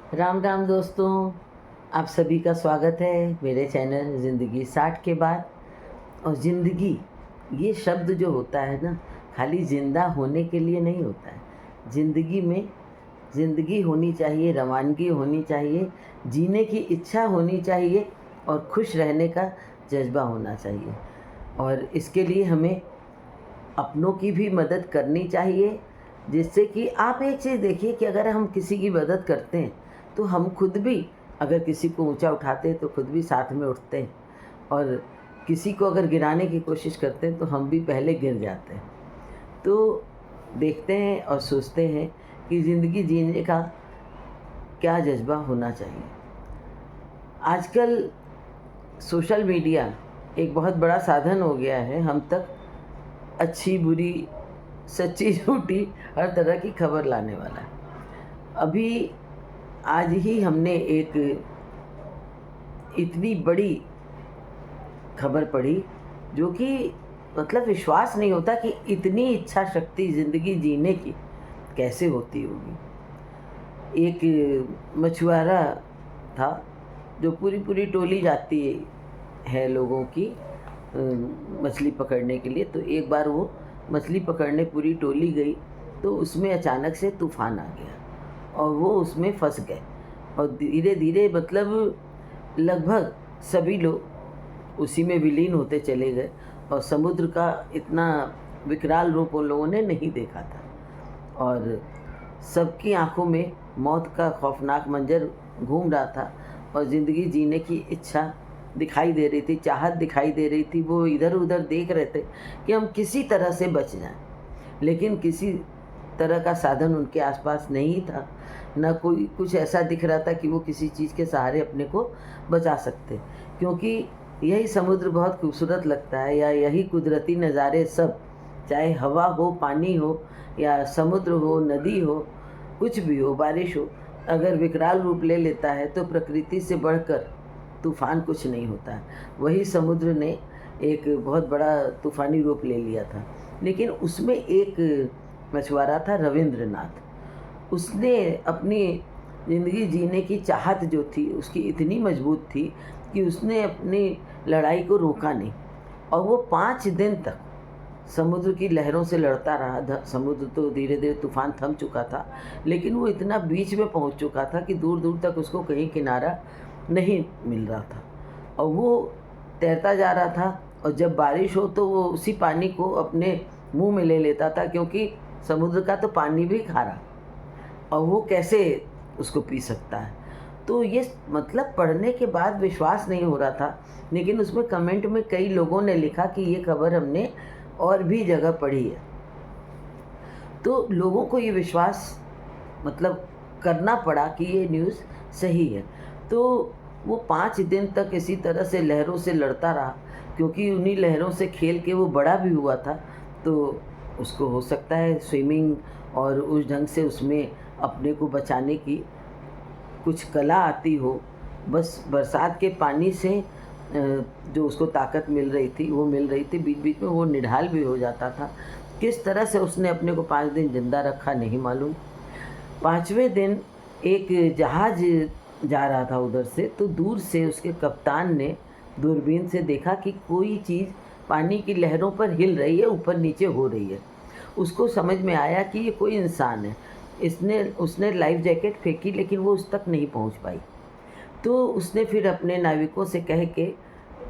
राम राम दोस्तों। आप सभी का स्वागत है मेरे चैनल ज़िंदगी 60 के बाद। और ज़िंदगी ये शब्द जो होता है ना, खाली ज़िंदा होने के लिए नहीं होता है। ज़िंदगी में ज़िंदगी होनी चाहिए, रवानगी होनी चाहिए, जीने की इच्छा होनी चाहिए और खुश रहने का जज्बा होना चाहिए। और इसके लिए हमें अपनों की भी मदद करनी चाहिए, जिससे कि आप एक चीज़ देखिए कि अगर हम किसी की मदद करते हैं तो हम खुद भी, अगर किसी को ऊंचा उठाते हैं तो खुद भी साथ में उठते हैं, और किसी को अगर गिराने की कोशिश करते हैं तो हम भी पहले गिर जाते हैं। तो देखते हैं और सोचते हैं कि ज़िंदगी जीने का क्या जज्बा होना चाहिए। आजकल सोशल मीडिया एक बहुत बड़ा साधन हो गया है हम तक अच्छी बुरी, सच्ची झूठी, हर तरह की खबर लाने वाला है। अभी आज ही हमने एक इतनी बड़ी खबर पढ़ी, जो कि मतलब विश्वास नहीं होता कि इतनी इच्छा शक्ति ज़िंदगी जीने की कैसे होती होगी। एक मछुआरा था, जो पूरी पूरी टोली जाती है लोगों की मछली पकड़ने के लिए। तो एक बार वो मछली पकड़ने पूरी टोली गई, तो उसमें अचानक से तूफ़ान आ गया और वो उसमें फँस गए। और धीरे धीरे मतलब लगभग सभी लोग उसी में विलीन होते चले गए, और समुद्र का इतना विकराल रूप उन लोगों ने नहीं देखा था। और सबकी आंखों में मौत का खौफनाक मंजर घूम रहा था, और ज़िंदगी जीने की इच्छा दिखाई दे रही थी, चाहत दिखाई दे रही थी। वो इधर उधर देख रहे थे कि हम किसी तरह से बच जाएं, लेकिन किसी तरह का साधन उनके आसपास नहीं था। ना कोई कुछ ऐसा दिख रहा था कि वो किसी चीज़ के सहारे अपने को बचा सकते, क्योंकि यही समुद्र बहुत खूबसूरत लगता है, या यही कुदरती नज़ारे सब, चाहे हवा हो, पानी हो, या समुद्र हो, नदी हो, कुछ भी हो, बारिश हो, अगर विकराल रूप ले लेता है तो प्रकृति से बढ़कर तूफ़ान कुछ नहीं होता है। वही समुद्र ने एक बहुत बड़ा तूफ़ानी रूप ले लिया था। लेकिन उसमें एक मछुआरा था, रविंद्रनाथ। उसने अपनी ज़िंदगी जीने की चाहत जो थी उसकी इतनी मजबूत थी कि उसने अपनी लड़ाई को रोका नहीं, और वो 5 दिन तक समुद्र की लहरों से लड़ता रहा। समुद्र तो धीरे धीरे तूफान थम चुका था, लेकिन वो इतना बीच में पहुंच चुका था कि दूर दूर तक उसको कहीं किनारा नहीं मिल रहा था, और वो तैरता जा रहा था। और जब बारिश हो तो वो उसी पानी को अपने मुंह में ले लेता था, क्योंकि समुद्र का तो पानी भी खारा, और वो कैसे उसको पी सकता है। तो ये मतलब पढ़ने के बाद विश्वास नहीं हो रहा था, लेकिन उसमें कमेंट में कई लोगों ने लिखा कि ये खबर हमने और भी जगह पढ़ी है। तो लोगों को ये विश्वास मतलब करना पड़ा कि ये न्यूज़ सही है। तो वो 5 दिन तक इसी तरह से लहरों से लड़ता रहा, क्योंकि उन्हीं लहरों से खेल के वो बड़ा भी हुआ था। तो उसको हो सकता है स्विमिंग और उस ढंग से उसमें अपने को बचाने की कुछ कला आती हो। बस बरसात के पानी से जो उसको ताकत मिल रही थी वो मिल रही थी, बीच-बीच में वो निढाल भी हो जाता था। किस तरह से उसने अपने को 5 दिन ज़िंदा रखा नहीं मालूम। 5वें दिन एक जहाज़ जा रहा था उधर से, तो दूर से उसके कप्तान ने दूरबीन से देखा कि कोई चीज़ पानी की लहरों पर हिल रही है, ऊपर-नीचे हो रही है। उसको समझ में आया कि ये कोई इंसान है। उसने लाइफ़ जैकेट फेंकी, लेकिन वो उस तक नहीं पहुँच पाई। तो उसने फिर अपने नाविकों से कह के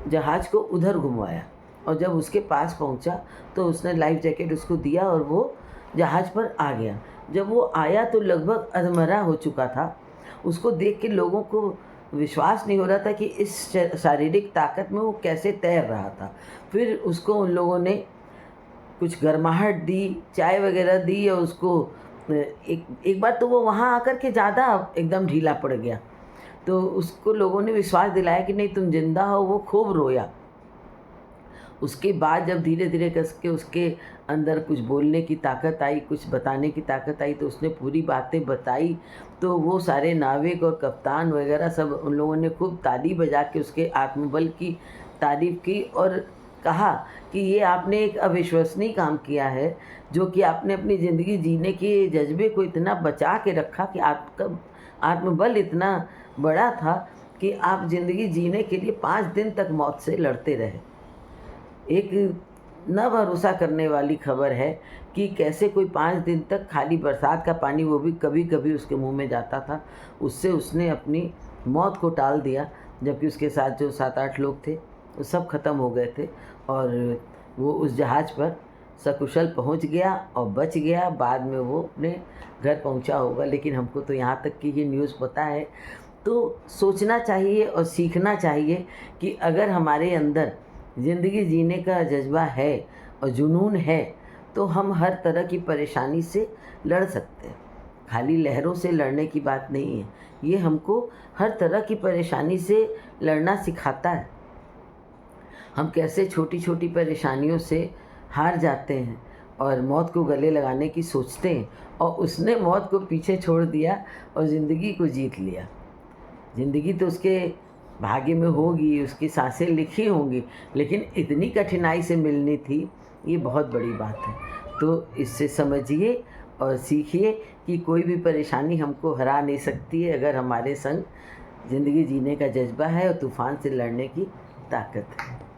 जहाज़ को उधर घुमवाया, और जब उसके पास पहुँचा तो उसने लाइफ़ जैकेट उसको दिया और वो जहाज़ पर आ गया। जब वो आया तो लगभग अधमरा हो चुका था। उसको देख के लोगों को विश्वास नहीं हो रहा था कि इस शारीरिक ताकत में वो कैसे तैर रहा था। फिर उसको उन लोगों ने कुछ गर्माहट दी, चाय वग़ैरह दी, और उसको एक एक बार तो वो वहाँ आकर के ज़्यादा एकदम ढीला पड़ गया। तो उसको लोगों ने विश्वास दिलाया कि नहीं तुम ज़िंदा हो, वो खूब रोया। उसके बाद जब धीरे-धीरे कस के उसके अंदर कुछ बोलने की ताकत आई, कुछ बताने की ताकत आई, तो उसने पूरी बातें बताई। तो वो सारे नाविक और कप्तान वग़ैरह सब उन लोगों ने खूब ताली बजा के उसके आत्मबल की तारीफ़ की, और कहा कि ये आपने एक अविश्वसनीय काम किया है, जो कि आपने अपनी ज़िंदगी जीने के जज़्बे को इतना बचा के रखा कि आपका आत्मबल इतना बड़ा था कि आप ज़िंदगी जीने के लिए 5 दिन तक मौत से लड़ते रहे। एक न भरोसा करने वाली खबर है कि कैसे कोई 5 दिन तक खाली बरसात का पानी, वो भी कभी-कभी उसके मुँह में जाता था, उससे उसने अपनी मौत को टाल दिया। जबकि उसके साथ जो 7-8 लोग थे, वो सब ख़त्म हो गए थे और वो उस जहाज़ पर सकुशल पहुंच गया और बच गया। बाद में वो अपने घर पहुंचा होगा, लेकिन हमको तो यहाँ तक की ही न्यूज़ पता है। तो सोचना चाहिए और सीखना चाहिए कि अगर हमारे अंदर ज़िंदगी जीने का जज्बा है और जुनून है, तो हम हर तरह की परेशानी से लड़ सकते हैं। खाली लहरों से लड़ने की बात नहीं है, ये हमको हर तरह की परेशानी से लड़ना सिखाता है। हम कैसे छोटी छोटी परेशानियों से हार जाते हैं और मौत को गले लगाने की सोचते हैं, और उसने मौत को पीछे छोड़ दिया और ज़िंदगी को जीत लिया। ज़िंदगी तो उसके भाग्य में होगी, उसकी सांसें लिखी होंगी, लेकिन इतनी कठिनाई से मिलनी थी, ये बहुत बड़ी बात है। तो इससे समझिए और सीखिए कि कोई भी परेशानी हमको हरा नहीं सकती है अगर हमारे संग ज़िंदगी जीने का जज्बा है और तूफ़ान से लड़ने की ताकत है।